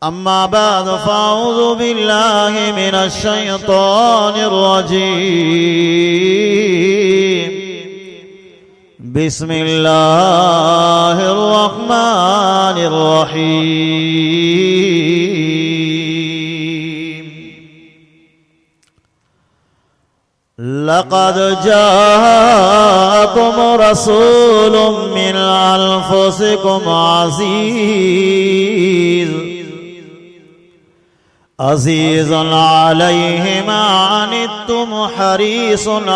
अम्मा बाद फ़अऊज़ु बिल्लाहि मिनश शैतानिर रजीम। बिस्मिल्लाहिर रहमानिर रहीम। लक़द जाअकुम रसूलुम मिन अनफुसिकुम अज़ीज़ुन अलैहि मा अनित्तुम हरीसुन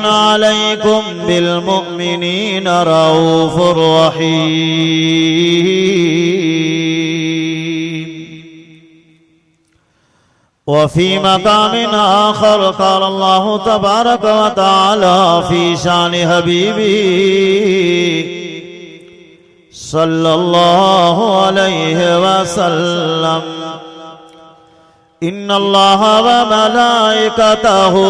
अलैकुम बिल मुमिनीना रऊफ़ुर रहीम। वफ़ी मक़ामिन आख़र क़ाल अल्लाहु तबारक व तआला फ़ी शानि हबीबी सल्लल्लाहु अलैहि वसल्लम। इन्नल्लाह व मलाइकतहु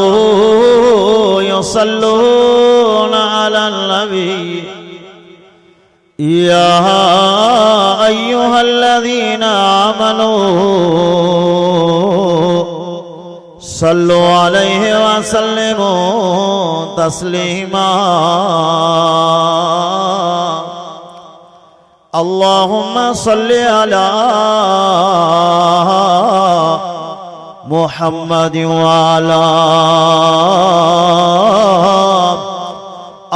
युसल्लूना अलन नबी या अय्युहल्लज़ीना आमनू सल्लु अलैहि व सल्लिमू तस्लीमा। अल्लाहुम्मा सल्लि अला मुहम्मदिन व अला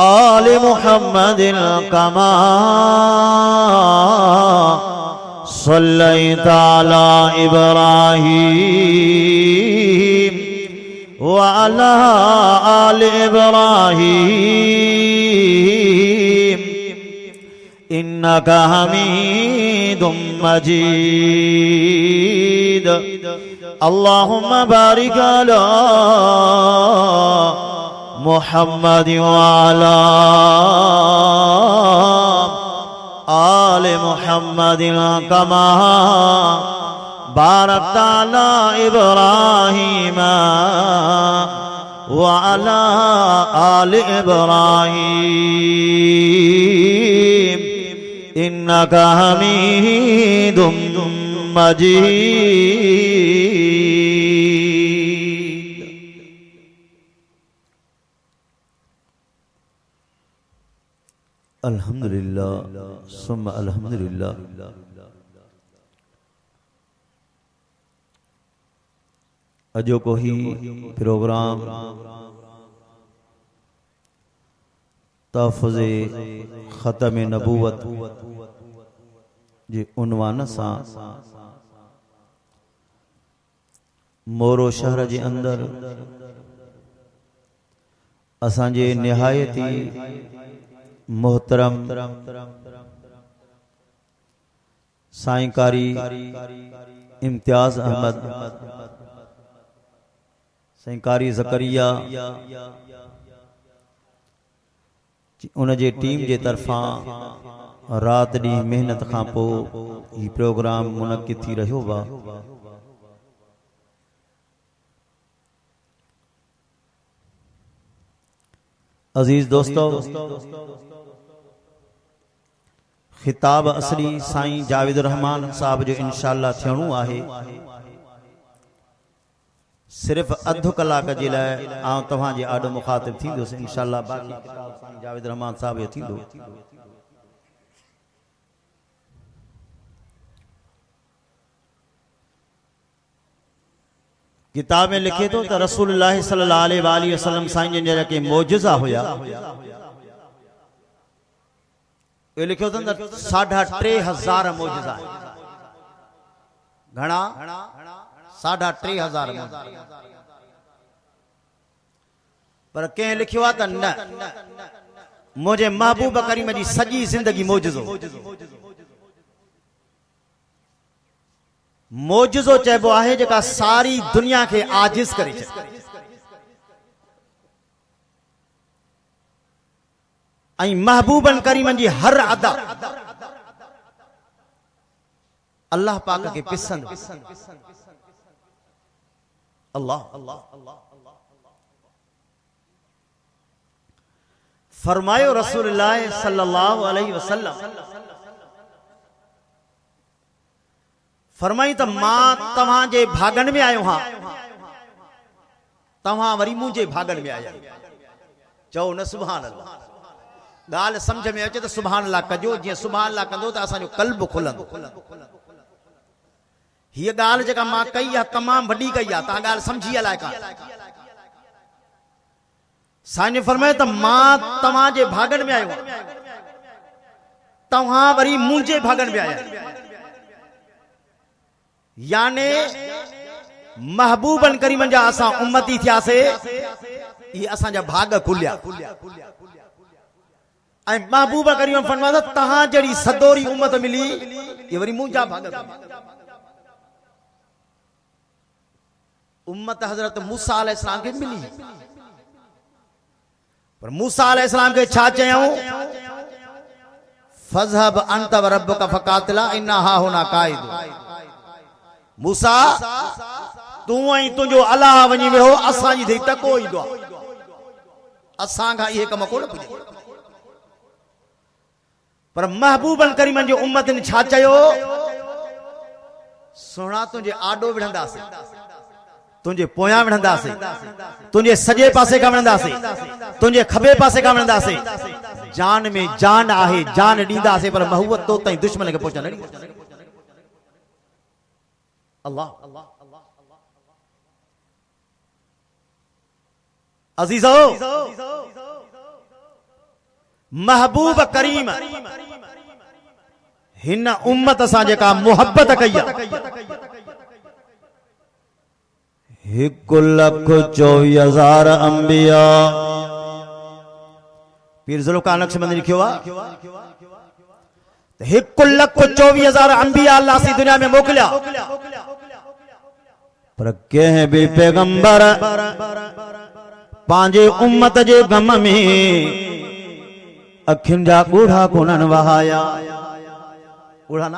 आलि मुहम्मदिन कमा सल्लैता अला इब्राहीम व अला आलि इब्राहीम इन्नका हमीदुम मजीद। अल्लाहुम्मा बारिक अला मुहम्मदिन व अला आलि मुहम्मदिन कमा बारकता अला इब्राहीम व अला आलि इब्राहीम इन्नका हमीदुम मजीद। अल्हम्दुलिल्लाह सुम्मा अल्हम्दुलिल्लाह। अजो को ही प्रोग्राम तहफ़्फ़ुज़े ख़तम नबूवत जे उन्वान सां मोरो शहर जे अंदर असांजे निहायती मोहतरम साईंकारी इम्तियाज़ अहमद साईंकारी ज़करिया उन जे टीम जे तरफ़ां रात ॾींहुं मेहनत खां पोइ ही प्रोग्राम मुनक़िद थी रहियो बा। अजीज दोस्तों, खिताब असली साईं जावेद रहमान साहब जो इंशाअल्लाह थियणो आहे। सिर्फ अधु कलाक जे लाइ आउं तव्हां जे आॾो मुखातिब थींदुसि इंशाअल्लाह। बाक़ी किताब साईं जावेद रहमान साहब जो थींदो। किताब में लिखे तो रसूलुल्लाह सल्लल्लाहु अलैहि वसल्लम साईं जन जा के मौजज़ा हुया ये लिखो तो 3500 मौजज़ा है। घणा 3500 पर कें लिखियो त न मुझे महबूब करीम जी सजी जिंदगी मौजज़ो मौजज़ो चइबो आहे जेका सारी दुनिया के आजिज करे छे। आई महबूबन करीमन जी हर अदा अल्लाह पाक के पसंद। अल्लाह फरमायो रसूलुल्लाह सल्लल्लाहु अलैहि वसल्लम फरमाई त मां तव्हां जे भागन में आयो हां, तव्हां वरी मुंहिंजे भागन में आया। चओ न सुभान अल्लाह। गाल समझ में अचे त सुभान अल्लाह कजो, जीअं सुभान अल्लाह कंदो त असांजो क़ल्ब खुलंदो। हीअ गाल जेका मां कई आहे तमाम वॾी कई आहे, तव्हां गाल समझी अलाए का। साईं फरमाए त मां तव्हां जे भागन में आयो, तव्हां वरी मुंहिंजे भागन में आया। याने महबूबन करीमन जा असां उम्मती थियासे, ये असांजा भाग खुलिया। ऐं महबूब करीम फरमाया तहां जड़ी सदोरी उम्मत मिली, ये वरी मुंहिंजा भाग। उम्मत हजरत मूसा अलैहिस्सलाम के मिली, पर मूसा अलैहिस्सलाम के छा चयऊं? फज़हब अंत व रब्बुका फकातिला इन्ना हाहुना काइद। मूसा तू ऐं तुंहिंजो अलाह वञी वियो, असां जी टको ईंदो आहे, असां खां इहे कम कोन पुॼे। पर महबूबन करीमन जो उम्मतन छा चयो? सुणा तुंहिंजे आॾो विढ़ंदासीं, तुंहिंजे पोयां विढ़ंदासीं, तुंहिंजे सॼे पासे खां विढ़ंदासीं, तुंहिंजे खबे पासे खां विढ़ंदासीं। जान में जान आहे, जान ॾींदासीं, पर महूबत तो ताईं दुश्मन खे पहुचण न ॾींदासीं। अल्लाह अज़ीज़ो, महबूब करीम हिन उम्मत सां जेका मोहब्बत कई आहे, 1,24,000 अंबिया। पीर ज़ुल्फ़कार नक्शबंदी लिखियो आहे 1,24,000 अंबिया अल्लाह सी दुनिया में मोकिलिया, पर कंहिं बि पैगंबर पंहिंजे उम्मत जे गम में अखियुनि जा ॻोढ़ा कोन्हनि वहाया। ॻोढ़ा न,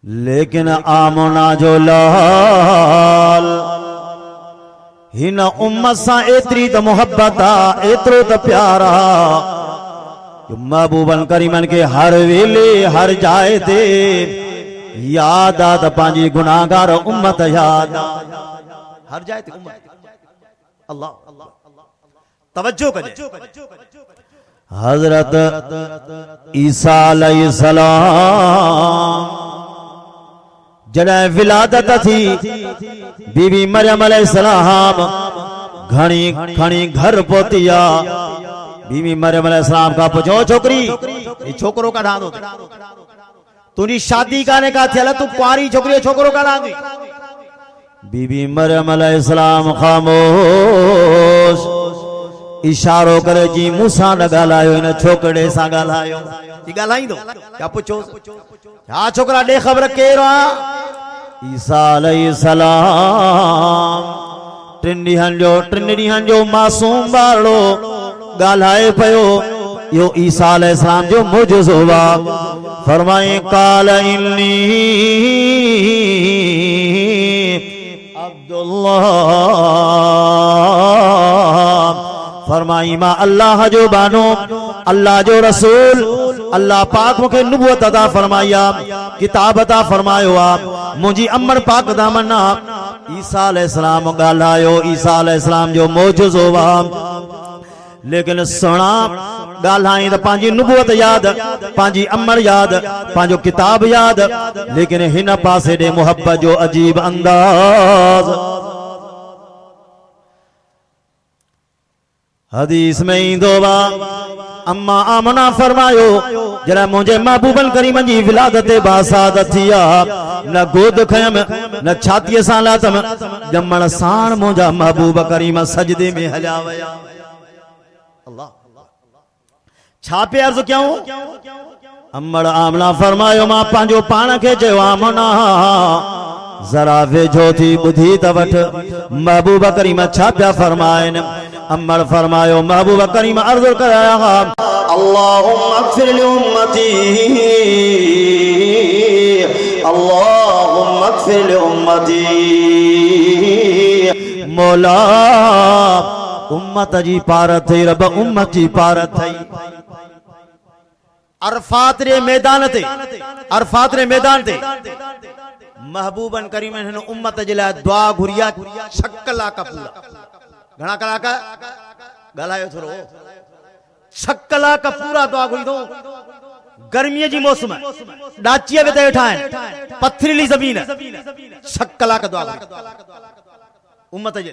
लेकिन आमना जो लाल हिन उम्मत सां एतिरी त मोहब्बत आहे, एतिरो त प्यार आहे, महबूबन करीमन के हर वेले हर जाए ते याद आ, त पंहिंजी गुनाहगार उम्मत याद आ, हर जाए ते उम्मत। अल्लाह तवज्जो कजे। हजरत ईसा अलैहिस्सलाम जॾहिं विलादत थी, बीबी मरियम अलैहिस्सलाम घणी खणी घर पहुती आ। बीबी मरियम अलैहिस्सलाम का पुछो छोकरी ये छोकरो का ढांदो तुझी शादी काने का थियल, तू कुआरी छोकरी छोकरो का ढांदी। बीबी मरियम अलैहिस्सलाम खामोश, इशारो करे जी मूसा न ॻाल्हायो, इन छोकरे सां ॻाल्हायो। ॻाल्हाईंदो क्या पुछो? हा छोकरा ॾे ख़बर केरु आहे? ईसा अलैहिस्सलाम 3 ॾींहनि जो मासूम ॿारड़ो ॻाल्हाए पियो। यो ईसा अलैहिस्सलाम जो मुजज़ो आहे। फरमाए काल इन्नी अब्दुल्लाह, फरमाई मां अल्लाह जो बानो, अल्लाह जो रसूल। अल्लाह पाक मुखे नबूवत अता फरमाई आ, किताब अता फरमायो आ, मुंहिंजी अमर पाक दामन आ। ईसा अलैहिस्सलाम ॻाल्हायो, ईसा अलैहिस्सलाम जो मोजज़ो आ। लेकिन सुणा ॻाल्हाई त पंहिंजी नबूवत याद, पंहिंजी अमर याद, पंहिंजो किताब याद, लेकिन हिन पासे ॾे मोहब्बत जो अजीब अंदाज़। हदीस में ईंदो वा अम्मा आमना फरमायो जरा मुझे महबूबन करीमन जी विलादत बासादत थिया, न गोद खयम न छाती सां लातम, ॼमण साण मुंहिंजा महबूब करीम सजदे में हलिया वया। अल्लाह छा पे अर्ज़ कयूं? अम्मड़ आमना फरमायो मां पंहिंजो पाण खे चयो आमना जरा वेझो थी ॿुधी त वठ महबूब करीम छा पिया फरमाइनि। अम्मड़ फरमायो महबूब करीम अर्ज़ कराया अल्लाहुम्मा अग़फ़िर लि उम्मती, अल्लाहुम्मा अग़फ़िर लि उम्मती। मौला उम्मत जी पार थई, रब उम्मत जी पार थई। अरफात रे मैदान ते अरफात रे मैदान ते महबूबन करीम हिन उम्मत जे लाइ दुआ घुरिया 6 कलाक पूरा घणा कलाक ॻाल्हायो थोरो 6 कलाक पूरा दुआ घुरी दो गर्मी जी मौसम डाची में वेठा आहिनि पथरीली ज़मीन 6 कलाक दुआ उम्मत जे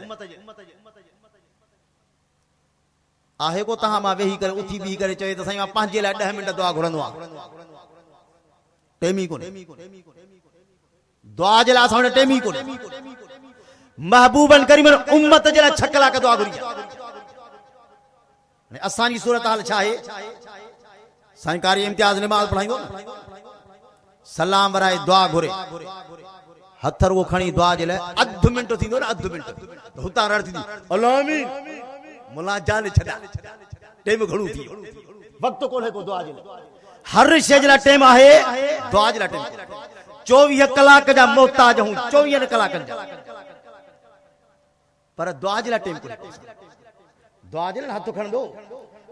आहे को तहां मां वेही करे उथी बी करे चए त साईं मां पंहिंजे लाइ 10 मिनट दुआ घुरंदो आहियां टेमी कोने दुआ जे लाइ असां वटि टेमी कोने महबूबन करीम उम्मत जे लाइ 6 कलाक दुआ घुरी असांजी सूरत हाल छा आहे साईं कारी इम्तियाज नमाज़ पढ़ाईंदो सलाम वराए दुआ घुरे हथ रुगो खणी दुआ जे लाइ अधु मिनट थींदो न अधु मिनट हुतां रड़ थींदी अलामीन मुला जान छड़ा टेम घणो थी वक्त कोन्हे को दुआ जे लाइ हर शइ जे लाइ टेम आहे दुआ जे लाइ टेम 24 कलाक जा मोहताज हूं 24 कलाकनि जा पर दुआ जे लाइ टेम कोन्हे दुआ जे लाइ हथ खणंदो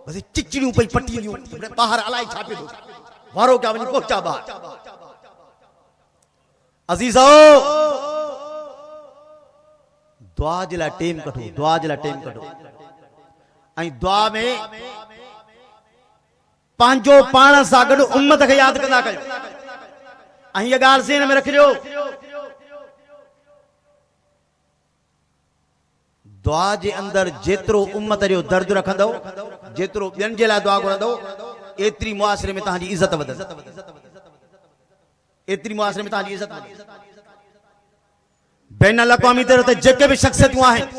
बस चिचड़ियूं पई पटियूं बाहर अलाए छा पियो वारो क्या वञी पहुचा बाहर अज़ीज़ो दुआ जे लाइ टेम कढो दुआ जे लाइ टेम कढो ऐं दुआ में पंहिंजो पाण सां गॾु उम्मत खे यादि कंदा कयो ऐं इहा ॻाल्हि ज़हन में रखिजो दुआ जे अंदरि जेतिरो उम्मत जो दर्द रखंदव जेतिरो ॿियनि जे लाइ दुआ घुरंदव एतिरी मुआसिरे में तव्हांजी इज़त वधंदी एतिरी मुआसिरे में तव्हांजी इज़त वधंदी बैन अल-अक़वामी तौर ते जेके बि शख़्सियतूं आहिनि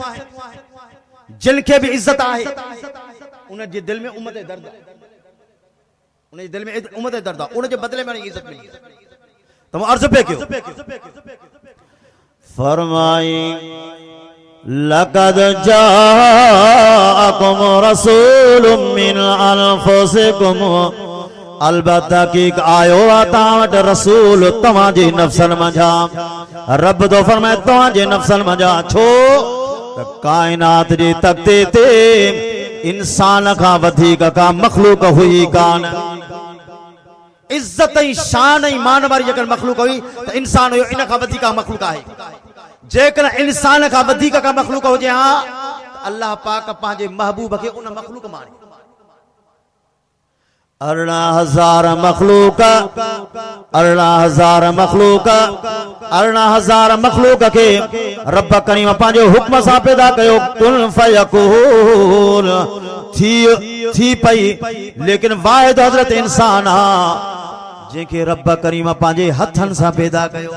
जिन खे बि इज़त आहे उन जे दिल में उम्मत दर्द उन जे दिल में उम्मत दर्द उन जे बदले में इज़त मिली त अर्ज़ पे कयो फरमाई लक़द जाअकुम रसूलुम मिन अनफुसिकुम अलबत्ता की आयो तव्हां वटि रसूल तव्हांजे नफ़्सन मंझां रब तो फरमाए तव्हांजे नफ़्सन मंझां छो कायनात जी तख़्ते ते इंसान खां वधीक का मखलूक हुई कान इज्जत ऐं शान ऐं मान वारी जेकर मखलूक हुई त इंसान हुयो इन खां वधीक मखलूक आहे जेकर इंसान खां वधीक का मखलूक हुजे हा अल्लाह पाक पंहिंजे महबूब खे उन मखलूक माणे 18,000 मखलूक के रब करीम पंहिंजे हुक्म सां पैदा कयो कुन फयकून थी पई लेकिन वाहिद हज़रत इंसान आ जंहिंखे रब करीम पंहिंजे हथनि सां पैदा कयो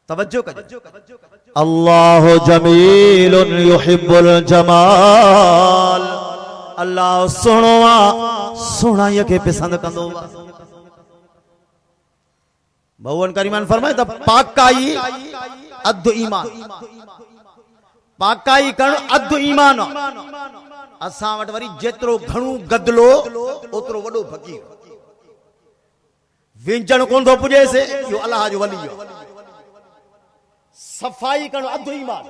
तवज्जो कजो अल्लाह जमीलुन युहिब्बुल जमाल अल्लाह सुणो सुणाईअ खे पसंदि कंदो भगवान करीमान फरमाए त पाकाई अधु ईमान पाकाई करण अधु ईमान असां वटि वरी जेतिरो घणो गदलो ओतिरो वॾो फ़क़ीर विंचण कोन थो पुॼेसि इहो अल्लाह जो वली सफ़ाई करण अधु ईमान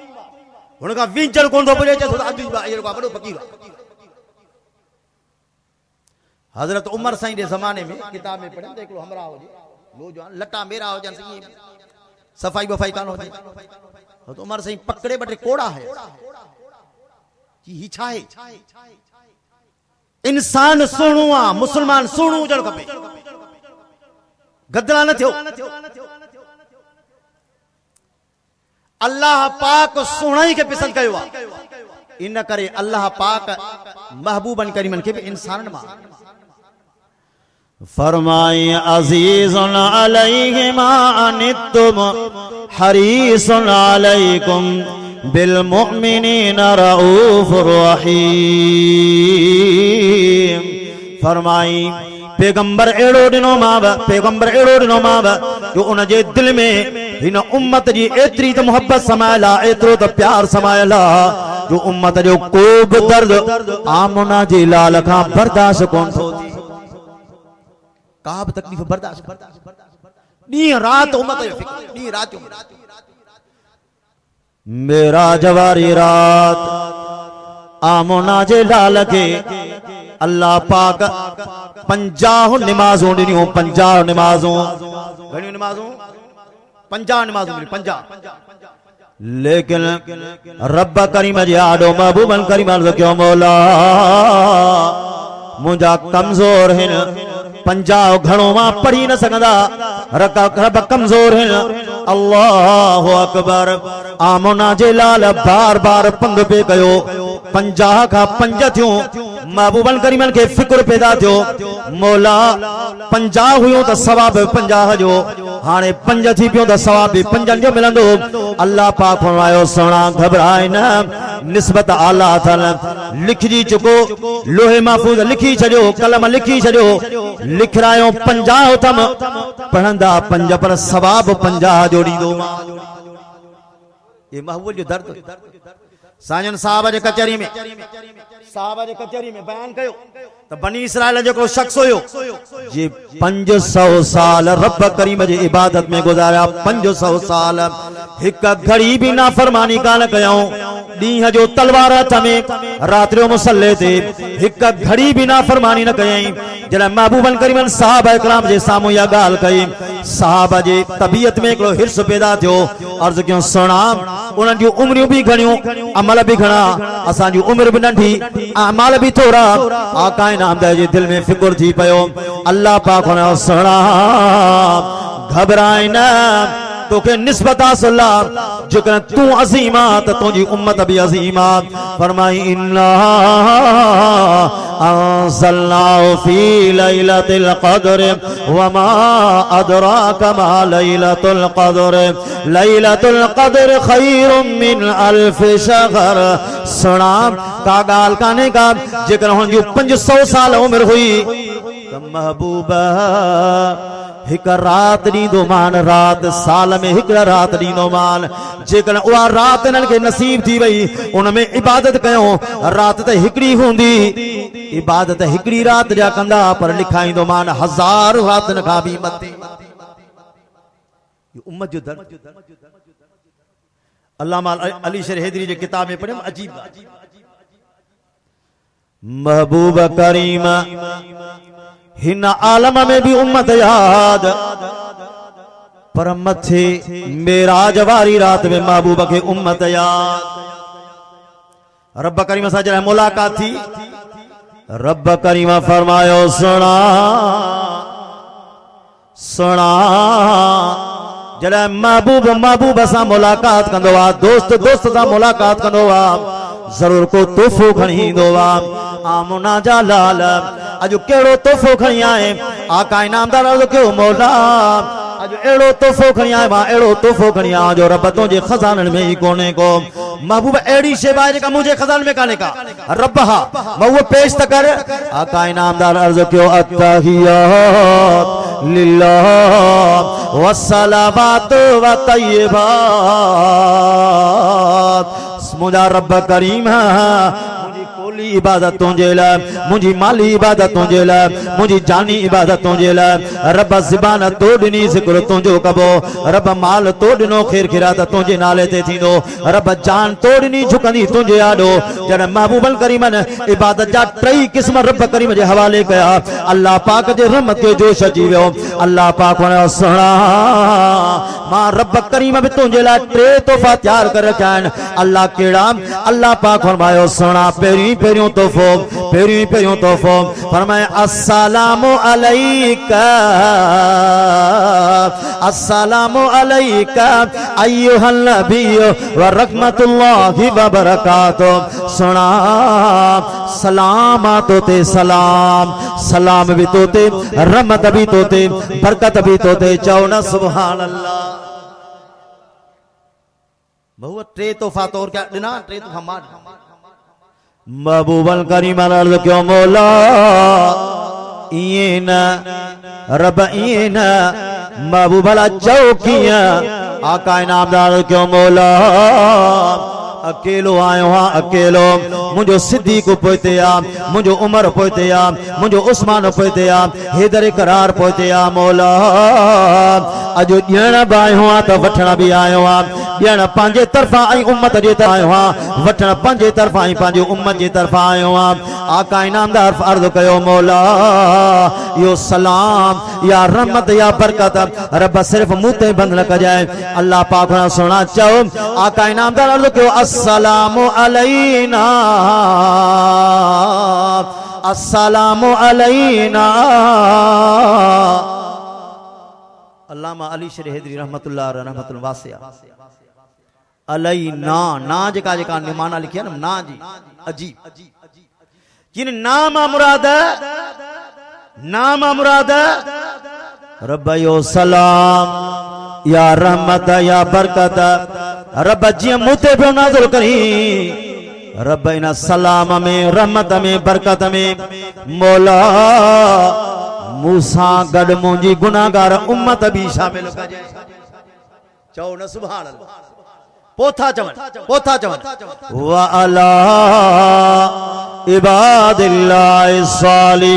हुन खां विंचण कोन थो पुॼे अधु ईमान वॾो फ़क़ीर हजरत उमर साईं जे ज़माने में किताब में पढ़ियो त हिकिड़ो हमरा हुजे नौजवान लटा मेरा हुजनि सही सफ़ाई बफ़ाई कान हुजे तो उमर साईं पकड़े बटे कोड़ा है कि ही छा है इंसान सुणो आ मुसलमान सुणो हुजण खपे गदला न थियो अल्लाह पाक सुणाई के पसंद कयो आ इन करे अल्लाह पाक महबूबन करीमन के भी इंसान मा फरमाई अजीजुन अलैहि मा अनित्तुम हरीसुन अलैकुम बिल मुमिनीना रऊफुर रहीम फरमाई पैगंबर एड़ो दिनो माव जो उन जे दिल में हिन उम्मत जी एतरी त मोहब्बत समायला एतरो त प्यार समायला जो उम्मत जो को बि दर्द आमना जी लाल खां बर्दाश्त कोन थो थी का बि तकलीफ़ बर्दाश्त ॾींहुं राति उम्मत जो फिक्र ॾींहुं राति मेरा जवारी रात आमना जे लाल के अल्लाह पाक 50 नमाज़ों ॾिनियूं 50 नमाज़ों घणियूं नमाज़ों 50 नमाज़ों 50 लेकिन रब करीम जे आॾो महबूबन करीम अर्ज़ कयो मौला मुंहिंजा कमज़ोर आहिनि 50 घणो मां पढ़ी न सघंदा रब कमज़ोर आहिनि अल्लाहु अकबर आमोना जे लाल बार बार पंध पे कयो 50 खां 5 थियूं महबूबन करीमन के फिक्र पैदा थियो मौला 50 हुयो त सवाब 50 जो हाणे 5 थी पियो त सवाब 5 जो मिलंदो अल्लाह पाक फरमायो सोना घबराए न निस्बत आला अथल लिखजी चुको लोहे महफूज़ लिखी छॾियो कलम लिखी छॾियो लिखरायो 50 थम पढ़ंदा 5 पर सवाब 50 जो ॾींदो मां ये महबूब जो दर्द साजन साहब जे कचहरी में बयान कयो त बनी इसराइल जो शख्स हुयो जे 500 साल रब करीम जे इबादत में गुजारिया 500 साल एक घड़ी भी नाफरमानी कान कयऊं ॾींहं जो तलवार हथ में रात जो मुसल्ले ते एक घड़ी भी नाफरमानी न कयई जॾहिं महबूबन करीमन साहब इकराम जे साम्हूं इहा ॻाल्हि कई साहब जे तबियत में हिकिड़ो हिर्स पैदा थियो अर्ज़ कयूं सुणा उन्हनि जूं उम्रियूं भी घणियूं अमल भी घणा असांजी उम्र भी नंढी अमाल भी थोड़ा आका नामदार जे दिल में फिक्र थी पयो अल्लाह पाक हुनजो सुणा घबराए न तोखे निस्बत हासिल जेकॾहिं तूं अज़ीमा त तुंहिंजी उम्मत भी अज़ीमा फरमाई इन्ना अंज़लनाहु फी लैलतिल क़द्र वमा अदराका मा लैलतुल क़द्र खैरुम मिन अल्फ शहर सुना का गाल काने का जेकर हुन जो 500 साल उम्र हुई त महबूबा एक रात ॾींदो मान रात साल में एक रात ॾींदो मान जेकर उहा रात इन्हनि खे नसीब थी वई उन में इबादत कयूं रात त हिकिड़ी हूंदी इबादत हिकिड़ी रात जा कंदा पर लिखाईंदो मान 1000 रातनि खां बि मथे उम्मत जो दर्द अल्लामा अली शेर हैदरी जे किताब में पढ़ियमि अजीब महबूब करीम हिन आलम में भी उम्मत याद पर मथे मेराज वारी रात में महबूब के उम्मत याद रब करीम सां जॾहिं मुलाकात थी रब करीम फरमायो सुणा सुणा जॾहिं महबूब सां मुलाकात कंदो आहे दोस्त सां मुलाकात कंदो आहे जरूर को तोहफ़ो खणी ईंदो आहे आमोना जा लाल अॼु कहिड़ो तोहफ़ो खणी आए आका इनामदार अर्ज़ कयो मौला अॼु अहिड़ो तोहफ़ो खणी आयो मां अहिड़ो तोहफ़ो खणी आयो जो रब तुंहिंजे खज़ाननि में ई कोन्हे को महबूब अहिड़ी शइ आहे जेका मुंहिंजे खज़ाने में कान्हे का रब हा मां उहो पेश त कर आका इनामदार अर्ज़ कयो अत्तहियात लिल्लाह वस्सलावात व तय्यिबात मुंहिंजा रब करीम इबादत तुझे लाइ मुंहिंजी माली इबादत तुझे लाइ मुंहिंजी जानी इबादत तुझे लाइ रब ज़बान तो ॾिनी ज़िक्र तुंहिंजो कबो रब माल तो ॾिनो ख़ैर ख़िरात तुंहिंजे नाले ते थींदो रब जान तो ॾिनी झुकंदी तुंहिंजे आॾो जॾहिं महबूबन करीमन इबादत जा 3 क़िस्म रब करीम जे हवाले कया अल्लाह पाक जे रहमत खे जोश अची वियो अल्लाह पाक वणियो सुणा मां रब करीम बि तुंहिंजे लाइ 3 तोहफ़ा तयार करे रखिया आहिनि अल्लाह कहिड़ा अल्लाह पाक फरमायो सुणा पहिरियों तोहफ़ो फरमाए अस्सलामु अलैका अय्युहन नबिय्यु व रहमतुल्लाहि व बरकातुहू सुना सलाम तोते सलाम भी तोते रहमत भी तोते बरकत भी तोते चओ न सुभान अल्लाह बहु 3 तोहफ़ा तौर क्या ॾिना 3 तोहफ़ा मां महबूबन करीम अर्ज़ कयो मौला इएं न रब इएं न महबूब भला चओ कीअं आका इनामदार कयो मौला अकेलो आयो हां अकेलो मुझो सिद्दीक पोइते आ मुझो उमर पोइते आ मुझो उस्मान पोइते आ हैदर करार पोइते आ मौला अजो ॾियण बि आयो हां त वठण बि आयो आ ॾियण पंहिंजे तरफ़ां ऐं उम्मत जे तरफ़ां आयो आहियां, वठण पंहिंजे तरफ़ां ऐं पंहिंजे उम्मत जे तरफ़ां आयो आहियां। आका इनामदार अर्ज़ कयो मौला यो सलाम या रहमत या बरकत रब सिर्फ मुंह ते बंद न कजाए। अल्लाह पाक सुना चओ आका इनामदार अर्ज़ कयो अस्सलामु अलैना अस्सलामु अलैना। अल्लामा अली शरीफ हैदरी रहमतुल्लाह रहमतुल वासिया अलैना ना जेका जेका निमाना लिखिया न ना जी अजीब जिन नाम मुराद रब यो सलाम या रहमत या बरकत रब जी मुते पे नाज़िल करी रब इन सलाम में रहमत में बरकत में मौला मूसा गड मुंजी गुनाहगार उम्मत भी शामिल कजे। चओ न सुभान अल्लाह। पोथा चवन व अला इबादिल्लाहि सालिहीन।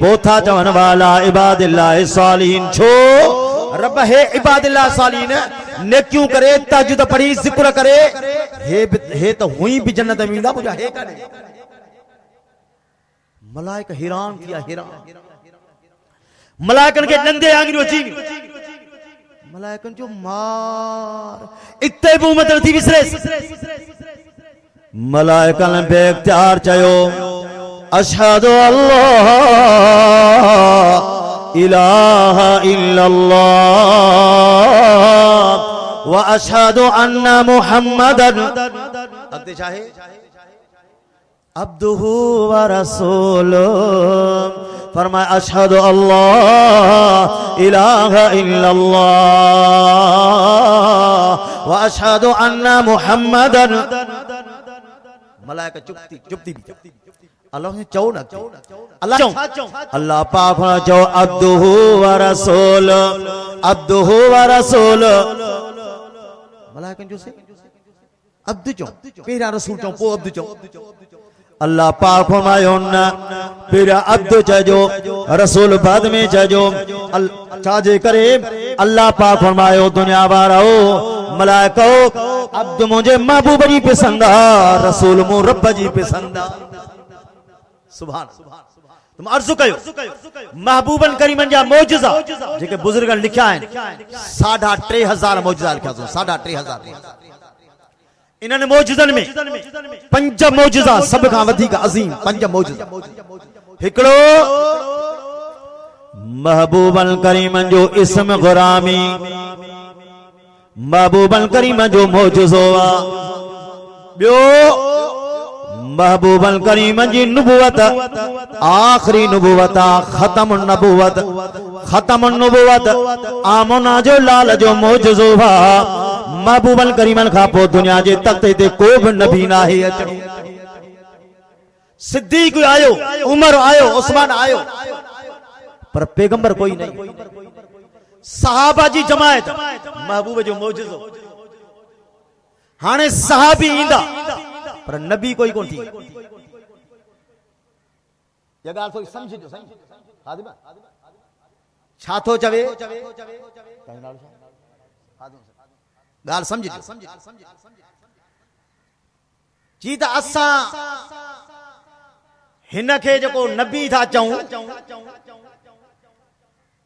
पोथा चवन वाला इबादिल्लाहि सालिहीन छो रब है इबादिल्लाह सालिहीन नेकियूं करे तहज्जुद पढ़ी जिक्र करे हे तो हुई भी जन्नत में वेंदा मुजा हे काने। मलाइका हैरान थिया हैरान मलाइकन के नंदे आंगरियो अची मलाइकन जो मार इते बि उम्मत थी विसरे मलाइकन बेख्तियार चयो अशहदु अल्लाह इलाहा इल्लल्लाह व अशहदु अन्ना मुहम्मदन अगते चाहे अब्दुहु व रसूलुहु। फरमाया अशहदु अल्लाह इलाहा इल्लल्लाह व अशहदु अन्ना मुहम्मदन। मलाइका चुपती अल्लाह ने चौ ना अल्लाह पाक चो अब्दुहु व रसूल मलाइकन जो से अब्दु चो पेरा रसूल चो पो अब्दु चो अल्लाह पाक फरमायो न पेरा अब्दु चजो रसूल बाद में चजो छाजे करे अल्लाह पाक फरमायो दुनिया वारो मलाइको अब्दु मुझे महबूब जी पसंद आ रसूल मु रब जी पसंद आ। सुभान तुम अर्ज़ कयो महबूबन करीमन जा मौजज़ा जेके बुजुर्गन लिखिया आहिनि 3500 मौजज़ा लिखिया अथऊं 3500। इन्हनि मौजज़नि में 5 मौजज़ा सब खां वधीक अज़ीम 5 मौजज़ा। हिकिड़ो महबूबन करीमन जो इस्म गुरामी महबूबन करीमन जो मौजज़ो आ। ॿियो महबूबन करीमन जी नुबुवत आखिरी नुबुवत खत्मुन नबुवत आमना जो लाल जो मौजज़ो आ। महबूबन करीमन खां पोइ दुनिया जे तख्ते ते को बि नबी नाहे अचणो। सिद्दीक आयो उमर आयो उस्मान आयो पर पैगंबर कोई नहीं। सहाबा जी जमायत महबूब जो मौजज़ो हाणे सहाबी ईंदा पर नबी कोई कोन थी। ये गाल थोड़ी समझिजो सही खादिमा छा थो चवे गाल समझिजो जी त असां हिन खे जेको नबी था चऊं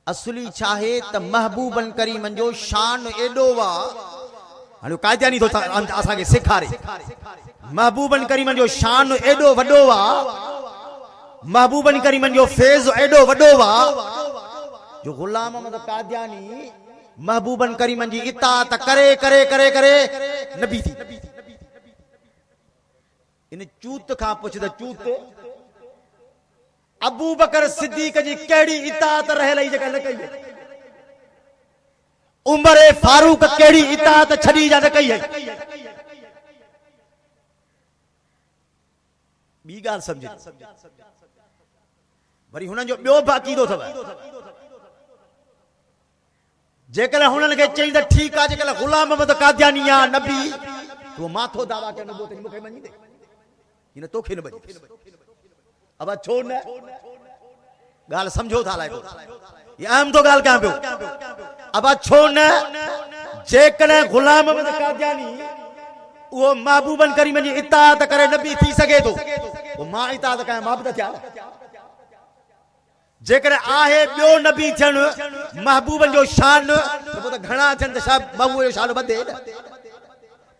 असली छाहे त महबूबन करीमन जो शान एडो वा हाणे कायदानी तो असां खे सेखारे महबूबन करीमन जो शान एडो वडो वा महबूबन करीमन जो फैज़ एडो वडो वा जो गुलाम अहमद कादियानी महबूबन करीमन जी इताअत करे करे करे करे नबी थी। इन चूत खां पुछ त चूत अबू बकर सिद्दीक जी केड़ी इताअत रहल जेका न कई उमर फारूक केड़ी इताअत छड़ी जा न कई बी गाल समझ वरी हुननि जो ॿियो बाक़ीदो अथव जेकॾहिं हुननि खे चई त ठीकु आहे जेकॾहिं गुलाम अहमद कादियानी आहे नबी तो माथो दावा कयो नबो ते मूंखे मञींदे हिन तोखे न मञी अब छो न गाल समझो था लाइको ये अहम तो गाल क्या पियो अब छो न जेकॾहिं गुलाम अहमद कादियानी वो महबूबन करीम जी इताअत करे नबी थी सके तो वो मां इताअत कया माबूद थिया जेकॾहिं आहे ॿियो नबी थियण महबूबन जो शान तो पोइ त घणा थियनि त छा महबूब जो शान वधे न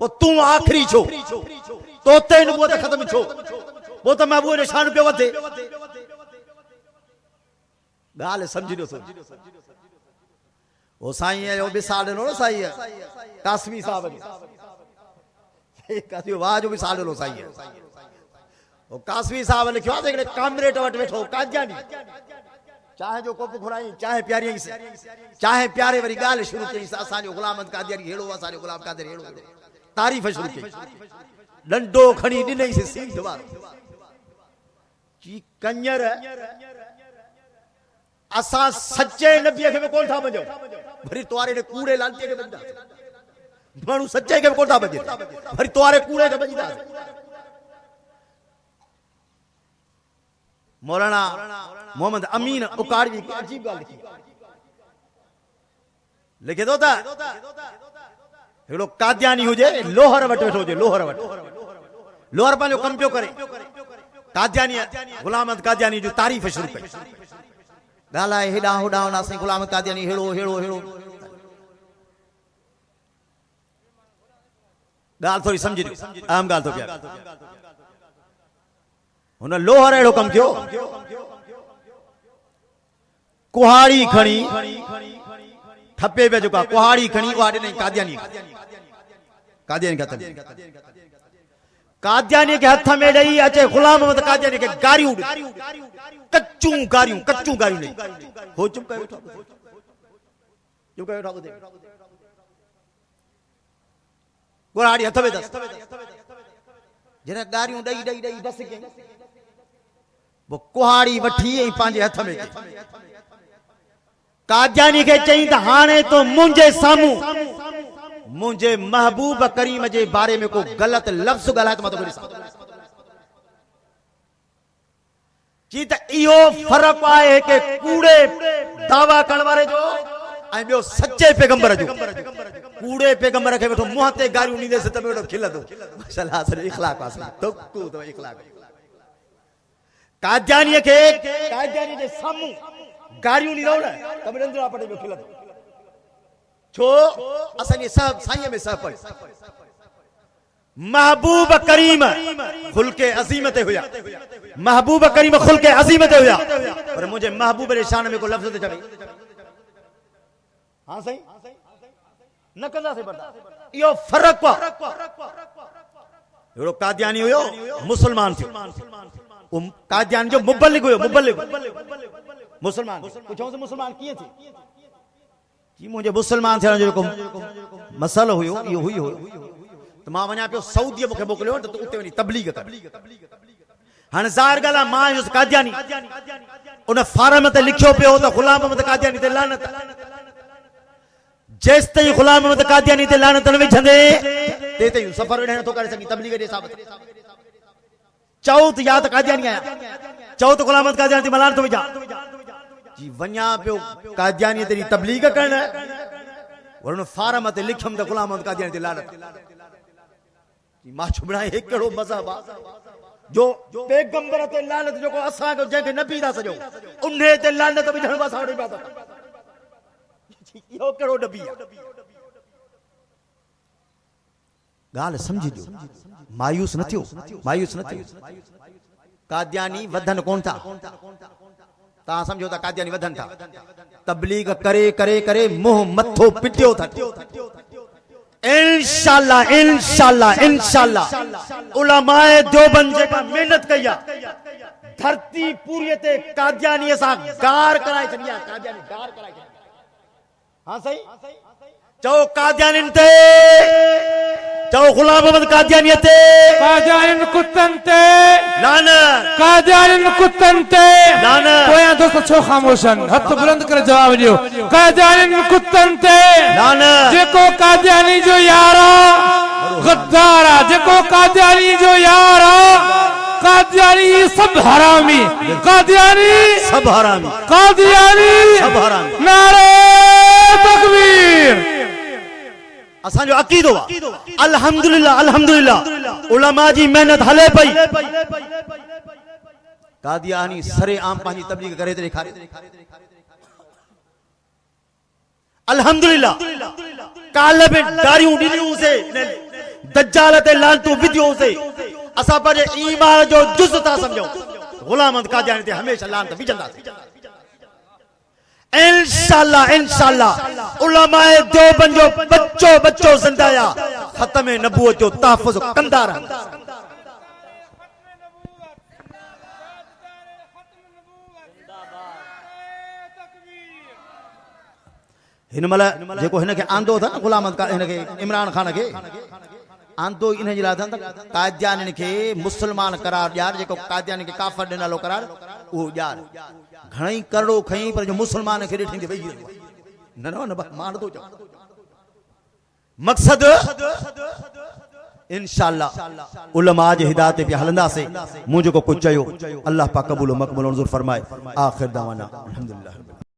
पोइ तूं आख़िरी छो तोते नुबूवत ख़त्म छो पोइ त महबूब जो शान पियो वधे ॻाल्हि सम्झिजो थो वो साईं जो मिसाल ॾिनो न साईं कासमी साहब जो वाह जो मिसाल ॾिनो साईं वो कासमी साहब लिखियो आहे हिकिड़े कामरेट वटि वेठो कादियानी चाहे जो कोप घुराई चाहे प्यारी चाहे प्यारे वरी ॻाल्हि शुरू कई असांजो गुलाम अहमद कादियानी हेड़ो असांजो गुलाम कादियानी हेड़ो तारीफ़ शुरू कई डंडो खणी ॾिनईसि सीट वारो की कंजर असां सच्चे नबीअ खे कोन था मञो वरी तोरे ने कूड़े लालचे खे मञदा माण्हू सच्चे खे कोन था मञे वरी तोरे कूड़े खे मञदा मौलाना मोहम्मद अमीन उकाड़वी की अजीब गाल लिखे तो था हेड़ो कादियानी हुजे लोहर वटि वेठो हुजे लोहर पंहिंजो कम पियो करे कादियानी गुलाम अहमद कादियानी जो तारीफ़ शुरू कई ॻाल्हाए हेॾां होॾां हुनासीं गुलाम अहमद कादियानी हेड़ो ॻाल्हि थोरी सम्झी अहम ॻाल्हि थो पिया हुन लोहर अहिड़ो कम कयो कुहाड़ी खणी थपे पे जेको कुहाड़ी खणी उहा ॾिनई कादियानी कादियानी के हथ में ॾेई अचे गुलाम अहमद कादियानी के गारियूं कच्चूं गारियूं ॾेई हो चुप कयो ॿुधे कुहाड़ी हथ में दस जॾहिं गारियूं ॾेई दस कयईं वो कुहाड़ी वठी ऐं पंहिंजे हथ में कादियानी के चई त हाणे तो मुंहिंजे साम्हूं मुंहिंजे महबूब करीम जे बारे में को गलत लफ्ज़ ॻाल्हाए त मां तोखे ॾिसां जी त इहो फ़र्क़ु आहे के कूड़े दावा करण वारे जो ऐं ॿियो सच्चे पैगंबर जो कूड़े पैगंबर खे वेठो मुंहं ते गारियूं ॾींदेसि त वेठो खिलंदो माशाअल्लाह इख़लाक़ आहे तो इख़लाक़ कादियानी जे साम्हूं गारियूं ॾींदो न त बि रंधिणा पटे पियो खिलंदो छो असांजे सभु साईं में सभु महबूब करीम खुल्के अज़ीम ते हुया महबूब करीम खुल्के अज़ीम ते हुया पर मुंहिंजे महबूब जे शान में को लफ़्ज़ ते चवे हां साईं न कंदासीं बर्दाश्त इहो फ़र्क़ु आहे अहिड़ो कादियानी हुयो मुस्लमान थियो कादियान जो मुबल्लिग हुयो मुस्लमान पुछोसि मुस्लमान कीअं थी जी मुंहिंजे मुस्लमान थियण जो जेको मसलो हुयो इहो हुयो त मां वञा पियो सऊदीअ मूंखे मोकिलियो त उते वञी तबलीग कर हाणे ज़ाहिर ॻाल्हि आहे मां आयुसि कादियानी उन फारम ते लिखियो पियो त गुलाम अहमद कादियानी ते लानत जेसि ताईं गुलाम अहमद कादियानी ते लानत न विझंदे ते ताईं सफ़र वेठे नथो करे सघी तबलीग जे हिसाब सां चओ त या त कादियानी आहियां चओ त गुलाम अहमद कादियानी ते मां लानत विझां जी वञा पियो कादियानी ते तबलीग करण वरी हुन फारम ते लिखियमि त गुलाम अहमद कादियानी ते लानत मां चुभड़ा हे कहिड़ो मज़हब आहे जो पैगंबर ते लानत जेको असांखे जंहिंखे न पी था सॼो उन ते लानत विझण असां वटि इहो कहिड़ो नबी आहे ॻाल्हि सम्झिजो मायूस न थियो कादियानी वधन कोन था तव्हां सम्झो था कादियानी वधन था तबलीग करे करे करे मुंह मथो पिटियो था इंशाअल्लाह उलमाए देवबंद जेका मेहनत कई आहे धरती पूरी ते कादियानी सां गार कराए छॾी आहे कादियानी गार कराए छॾी हां सही चओ कादियानिन ते चओ गुलाम अहमद कादियानी ते कादियानिन कुत्तन ते लानत कादियानिन कुत्तन ते लानत पोयां दोस्त छो खामोशन हथ बुलंद करे जवाब ॾियो कादियानिन कुत्तन ते लानत जेको कादियानी जो यार गद्दार जेको कादियानी जो यार कादियानी सब हरामी कादियानी सब हरामी, कादियानी, सब हरामी। नारे तकबीर। असांजो अकीदो आहे अल्हम्दुलिल्लाह अल्हम्दुलिल्लाह उलमा जी मेहनत हले पई। कादियानी सरे आम पंहिंजी तबलीग करे थी ॾेखारे। अल्हम्दुलिल्लाह काल में दारियूं ॾिनियूं से दज्जाल ते लानतूं विधियूं से असां पंहिंजे ईमान जो जुज़ था समझूं। गुलाम अहमद कादियानी ते हमेशा लानत विझंदासीं। इंशाअल्लाह इंशाअल्लाह उलमाए देवबंद जो बच्चो बच्चो ज़िंदा या खत्म नबूवत जो तहफ़्फ़ुज़ कंदा रहंदा। हिन महिल जेको हिन खे आंदो था न गुलाम अहमद हिन खे इमरान खान खे आंदो इन जे लाइ अथनि त कादियानी खे मुस्लमान करार ॾियार, जेको कादियानी खे काफ़िर ॾिनलो करार उहो ॾियार। घणई करोड़ो खई पर जो मुस्लमान खे ॾिठी वेही न न न मां नथो चवां। मक़सद इंशाअल्लाह उलमा जे हिदायत ते हलंदासीं। मूं जेको कुझु चयो अल्लाह पाक क़बूल मक़बूल मंज़ूर फरमाए। आख़िर दावाना अल्हम्दुलिल्लाह।